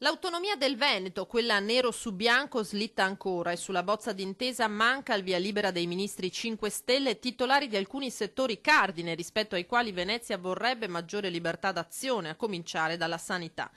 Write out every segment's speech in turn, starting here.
L'autonomia del Veneto, quella nero su bianco, slitta ancora e sulla bozza d'intesa manca il via libera dei ministri 5 Stelle, titolari di alcuni settori cardine rispetto ai quali Venezia vorrebbe maggiore libertà d'azione, a cominciare dalla sanità.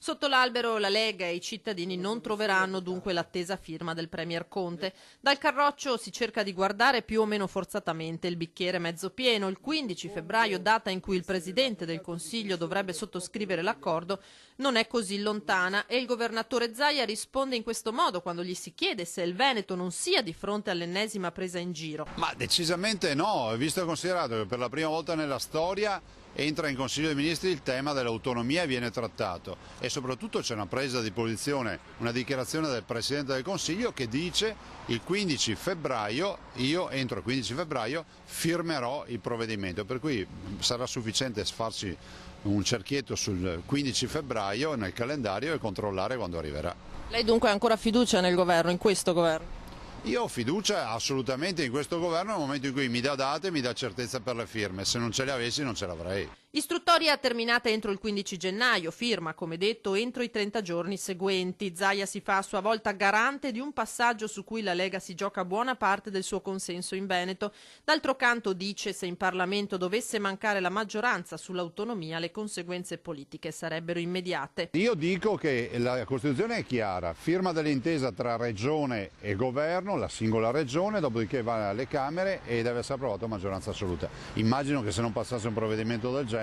Sotto l'albero la Lega e i cittadini non troveranno dunque l'attesa firma del Premier Conte. Dal Carroccio si cerca di guardare più o meno forzatamente il bicchiere mezzo pieno. Il 15 febbraio, data in cui il Presidente del Consiglio dovrebbe sottoscrivere l'accordo, non è così lontana e il governatore Zaia risponde in questo modo quando gli si chiede se il Veneto non sia di fronte all'ennesima presa in giro. Ma decisamente no, visto e considerato che per la prima volta nella storia entra in Consiglio dei Ministri il tema dell'autonomia e viene trattato e soprattutto c'è una presa di posizione, una dichiarazione del Presidente del Consiglio che dice il 15 febbraio, io entro il 15 febbraio firmerò il provvedimento, per cui sarà sufficiente farci un cerchietto sul 15 febbraio nel calendario e controllare quando arriverà. Lei dunque ha ancora fiducia nel governo, in questo governo? Io ho fiducia assolutamente in questo governo nel momento in cui mi dà date, mi dà certezza per le firme, se non ce le avessi non ce l'avrei. Istruttoria terminata entro il 15 gennaio, firma, come detto, entro i 30 giorni seguenti. Zaia si fa a sua volta garante di un passaggio su cui la Lega si gioca buona parte del suo consenso in Veneto. D'altro canto dice se in Parlamento dovesse mancare la maggioranza sull'autonomia le conseguenze politiche sarebbero immediate. Io dico che la Costituzione è chiara, firma dell'intesa tra Regione e Governo, la singola Regione, dopodiché va alle Camere e deve essere approvato a maggioranza assoluta. Immagino che se non passasse un provvedimento del genere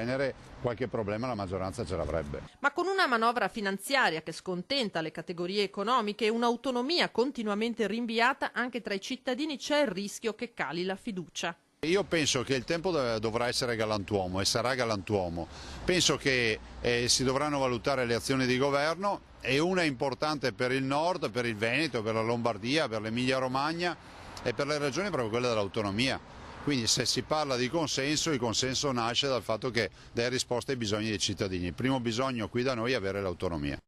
qualche problema la maggioranza ce l'avrebbe. Ma con una manovra finanziaria che scontenta le categorie economiche e un'autonomia continuamente rinviata, anche tra i cittadini c'è il rischio che cali la fiducia. Io penso che il tempo dovrà essere galantuomo e sarà galantuomo. Penso che si dovranno valutare le azioni di governo e una è importante per il nord, per il Veneto, per la Lombardia, per l'Emilia Romagna e per le regioni proprio quella dell'autonomia. Quindi se si parla di consenso, il consenso nasce dal fatto che dai risposte ai bisogni dei cittadini. Il primo bisogno qui da noi è avere l'autonomia.